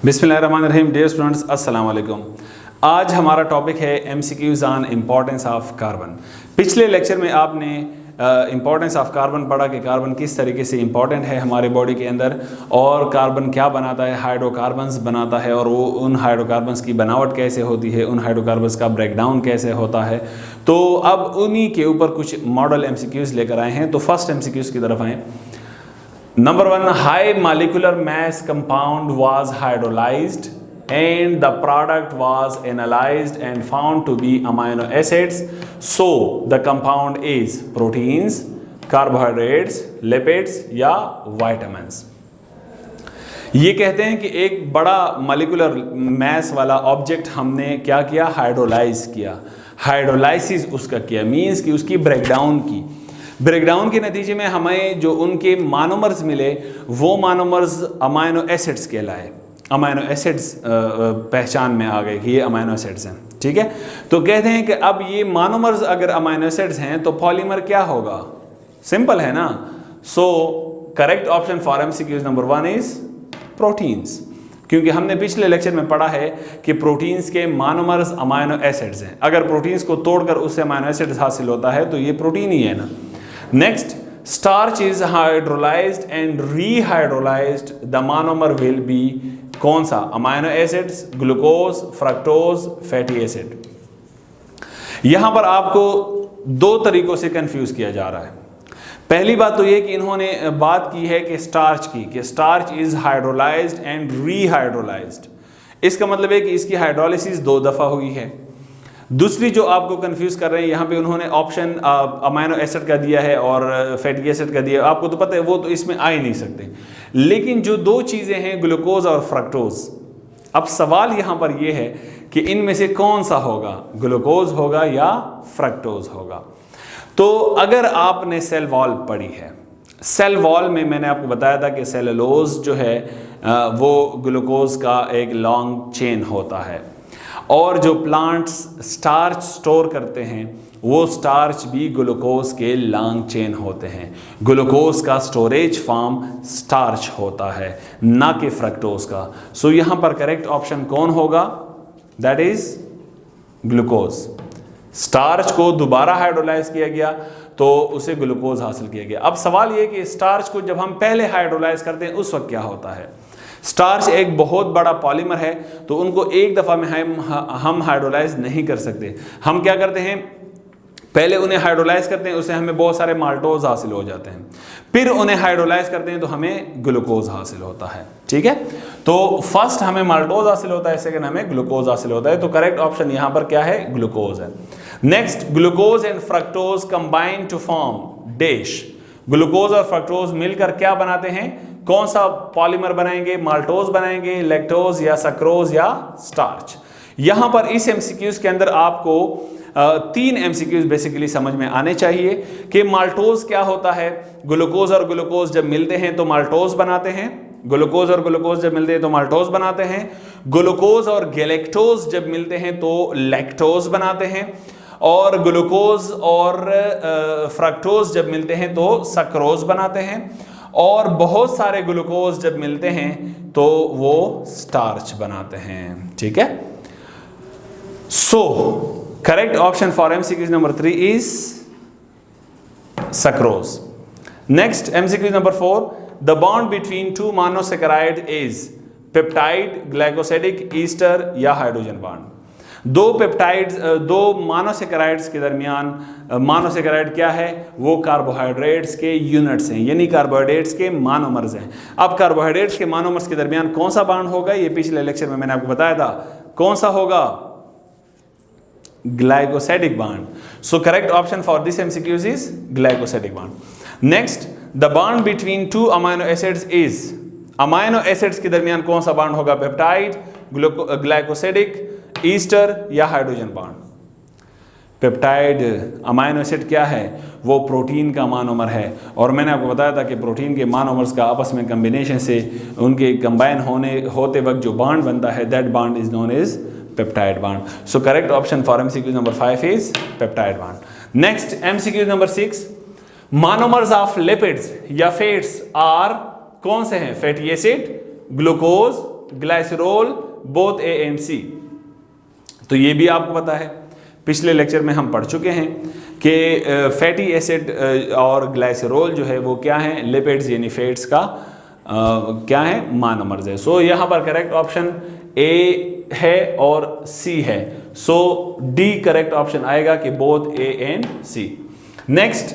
बिस्मिल्लाहिर्रहमानिर्रहीम। Dear students, अस्सलाम वालेकुम। आज हमारा टॉपिक है MCQs on importance of carbon. पिछले लेक्चर में आपने इम्पोर्टेंस ऑफ कार्बन पढ़ा कि कार्बन किस तरीके से इम्पॉर्टेंट है हमारे बॉडी के अंदर और कार्बन क्या बनाता है, हाइड्रोकार्बन्स बनाता है और वो उन हाइड्रोकार्बन्स की बनावट कैसे होती है, उन हाइड्रोकार्बन्स का ब्रेकडाउन कैसे होता है। तो अब उन्हीं के ऊपर कुछ मॉडल एमसीक्यूज लेकर आए हैं। तो फर्स्ट एमसीक्यूज की तरफ आएँ। Number 1, high molecular mass compound was hydrolyzed and the product was analyzed and found to be amino acids. So the compound is proteins, carbohydrates, lipids या vitamins. ये कहते हैं कि एक बड़ा मॉलिक्यूलर मैस वाला ऑब्जेक्ट हमने क्या किया, हाइड्रोलाइज किया। हाइड्रोलाइसिस उसका किया मीन्स कि उसकी ब्रेकडाउन की। ब्रेकडाउन के नतीजे में हमें जो उनके मानोमर्स मिले वो मानोमर्स अमाइनो एसिड्स कहलाए। अमाइनो एसिड्स पहचान में आ गए कि ये अमाइनो एसिड्स हैं। ठीक है, तो कहते हैं कि अब ये मानोमर्स अगर अमाइनो एसिड्स हैं तो पॉलीमर क्या होगा, सिंपल है ना। So correct option for MCQs number 1 is proteins, क्योंकि हमने पिछले लेक्चर में पढ़ा है कि प्रोटीन्स के मानोमर्स अमाइनो एसिड्स हैं। अगर प्रोटीन्स को तोड़कर उससे अमाइनो एसिड्स हासिल होता है तो ये प्रोटीन ही है ना। Next, starch is hydrolyzed and rehydralyzed. The monomer will be कौन सा, amino acids, glucose, fructose, fatty acid. यहां पर आपको दो तरीकों से कंफ्यूज किया जा रहा है। पहली बात तो ये कि इन्होंने बात की है कि स्टार्च की, कि स्टार्च इज हाइड्रोलाइज्ड एंड रीहाइड्रोलाइज्ड। इसका मतलब है कि इसकी हाइड्रोलिसिस 2 दफ़ा हुई है। दूसरी जो आपको कंफ्यूज कर रहे हैं, यहाँ पे उन्होंने ऑप्शन अमाइनो एसिड का दिया है और फैटी एसिड का दिया है। आपको तो पता है वो तो इसमें आ ही नहीं सकते। लेकिन जो दो चीज़ें हैं ग्लूकोज और फ्रक्टोज, अब सवाल यहाँ पर ये है कि इनमें से कौन सा होगा, ग्लूकोज होगा या फ्रक्टोज होगा। तो अगर आपने सेल वॉल पढ़ी है, सेल वॉल में मैंने आपको बताया था कि सेलुलोज जो है वो ग्लूकोज का एक लॉन्ग चेन होता है और जो प्लांट्स स्टार्च स्टोर करते हैं वो स्टार्च भी ग्लूकोज के लॉन्ग चेन होते हैं। ग्लूकोज का स्टोरेज फॉर्म स्टार्च होता है, ना कि फ्रक्टोज का। सो यहाँ पर करेक्ट ऑप्शन कौन होगा, दैट इज ग्लूकोज। स्टार्च को दोबारा हाइड्रोलाइज किया गया तो उसे ग्लूकोज हासिल किया गया। अब सवाल ये कि स्टार्च को जब हम पहले हाइड्रोलाइज करते हैं उस वक्त क्या होता है। स्टार्च एक बहुत बड़ा पॉलीमर है तो उनको एक दफ़ा में हम हाइड्रोलाइज नहीं कर सकते। हम क्या करते हैं, पहले उन्हें हाइड्रोलाइज करते हैं, उससे हमें बहुत सारे माल्टोज हासिल हो जाते हैं, फिर उन्हें हाइड्रोलाइज करते हैं तो हमें ग्लूकोज हासिल होता है। ठीक है, तो फर्स्ट हमें माल्टोज हासिल होता है, सेकंड हमें ग्लूकोज हासिल होता है। तो करेक्ट ऑप्शन यहाँ पर क्या है, ग्लूकोज है। Next, glucose and fructose combine to form dash. Glucose और फ्रक्टोज मिलकर क्या बनाते हैं, कौन सा पॉलीमर बनाएंगे, माल्टोज बनाएंगे, लैक्टोज या सक्रोज या स्टार्च। यहां पर इस एमसीक्यूज के अंदर आपको 3 एमसीक्यूज बेसिकली समझ में आने चाहिए कि माल्टोज क्या होता है। ग्लूकोज और ग्लूकोज जब मिलते हैं तो माल्टोज बनाते हैं, ग्लूकोज और ग्लूकोज जब मिलते हैं तो माल्टोज बनाते हैं। ग्लूकोज और गैलेक्टोज जब मिलते हैं तो लैक्टोज बनाते हैं और ग्लूकोज और फ्रक्टोज जब मिलते हैं तो सक्रोज बनाते हैं और बहुत सारे ग्लूकोज जब मिलते हैं तो वो स्टार्च बनाते हैं। ठीक है, सो correct option for MCQs number 3 is sucrose. Next MCQs number 4, the bond between 2 monosaccharide is peptide, glycosidic, Easter या हाइड्रोजन बॉन्ड। दो मोनोसैकेराइड्स के दरमियान, मोनोसैकेराइड क्या है, वो कार्बोहाइड्रेट्स के यूनिट्स हैं, यानी कार्बोहाइड्रेट्स के मानोमर्स हैं। अब कार्बोहाइड्रेट्स के मानोमर्स के दरमियान कौन सा बॉन्ड होगा, ये पिछले लेक्चर में मैंने आपको बताया था, कौन सा होगा, glycosidic bond. So correct option for this MCQs is glycosidic bond. Next, the bond between 2 amino acids is, amino acids के दरमियान कौन सा बॉन्ड होगा, पेप्टाइड, ग्लाइकोसिडिक, ईस्टर या hydrogen bond. Peptide amino acid क्या है, वो प्रोटीन का मानोमर है और मैंने आपको बताया था कि प्रोटीन के मानोमर्स का आपस में कम्बिनेशन से उनके कंबाइन होते वक्त जो बॉन्ड बनता है, that bond is known as peptide bond. So correct option for MCQ number 5 is peptide bond. Next MCQ number 6, monomers of lipids या फैट्स आर कौन से हैं, fatty acid, glucose, glycerol both A and C। तो ये भी आपको पता है, पिछले लेक्चर में हम पढ़ चुके हैं कि फैटी एसिड और ग्लाइसरॉल जो है वो क्या है, लिपिड्स यानी फैट्स का क्या है, मोनोमर्स है। सो यहाँ पर करेक्ट ऑप्शन ए है और सी है। सो डी करेक्ट ऑप्शन आएगा कि both A and C. Next,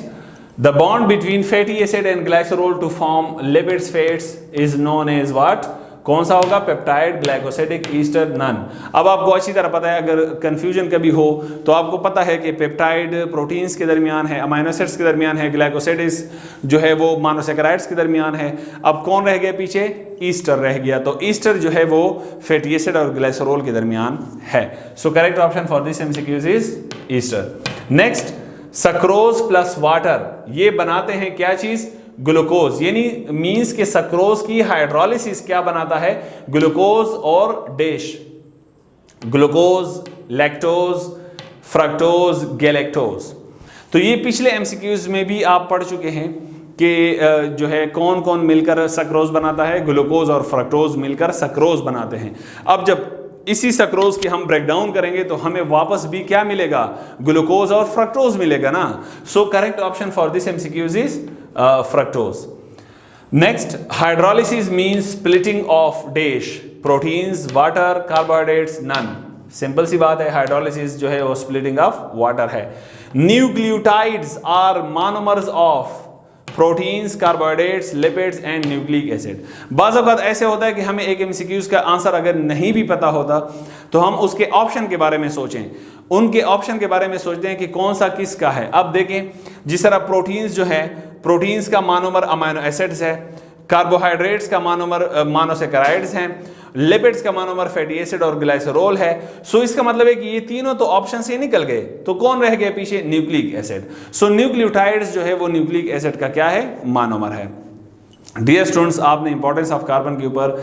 the bond between fatty acid and glycerol to form lipids fats is known as what? कौन सा होगा? Peptide, glycosidic, ester, none. अब आपको अच्छी तरह पता है, अगर कंफ्यूजन कभी हो तो आपको पता है कि पेप्टाइड प्रोटीन्स के दरमियान है, अमाइनो एसिड्स के दरमियान है, ग्लाइकोसिडिक्स जो है वो मोनोसैकेराइड्स के दरमियान है। अब कौन रह गया पीछे? ईस्टर रह गया। तो ईस्टर जो है वो फैटी एसिड और ग्लाइसरॉल के दरमियान है। सो correct option for this MCQs is Easter. Next, sucrose plus water, ये बनाते हैं क्या चीज? ग्लूकोज। यानी मींस के सक्रोज की हाइड्रोलिसिस क्या बनाता है? ग्लूकोज और dash, glucose, lactose, fructose, galactose. तो ये पिछले एमसीक्यूज में भी आप पढ़ चुके हैं कि जो है कौन कौन मिलकर सक्रोज बनाता है? ग्लूकोज और फ्रक्टोज मिलकर सक्रोज बनाते हैं। अब जब इसी सक्रोज की हम ब्रेक डाउन करेंगे तो हमें वापस भी क्या मिलेगा? ग्लूकोज और फ्रक्टोज मिलेगा ना। So correct option for this MCQs is fructose. Next, hydrolysis means splitting of dash, proteins, water, carbohydrates, none. Simple सी बात है, हाइड्रोलिसिस जो है वो स्प्लिटिंग ऑफ वाटर है। Nucleotides are monomers of proteins, carbohydrates, lipids and nucleic acid. बाज़ औक़ात ऐसे होता है कि हमें एक एमसीक्यूज का आंसर अगर नहीं भी पता होता तो हम उसके ऑप्शन के बारे में सोचें, उनके ऑप्शन के बारे में सोचते हैं कि कौन सा किसका है। अब देखें, जिस तरह प्रोटीन्स जो है, प्रोटीन्स का मोनोमर अमाइनो एसिड्स है, कार्बोहाइड्रेट्स का मोनोमर मोनोसैकेराइड्स हैं, लिपिड्स का मोनोमर फैटी एसिड और ग्लाइसरॉल है। सो इसका मतलब है कि ये तीनों तो ऑप्शन से निकल गए, तो कौन रह गया पीछे? Nucleic acid. सो न्यूक्लियोटाइड्स जो है वो न्यूक्लिक एसिड का क्या है? मोनोमर है। डियर स्टूडेंट्स, आपने इंपॉर्टेंस ऑफ कार्बन के ऊपर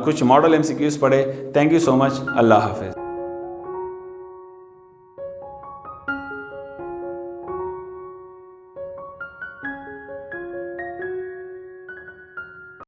कुछ मॉडल एमसीक्यूज पढ़े। Thank you so much. Allah Hafiz.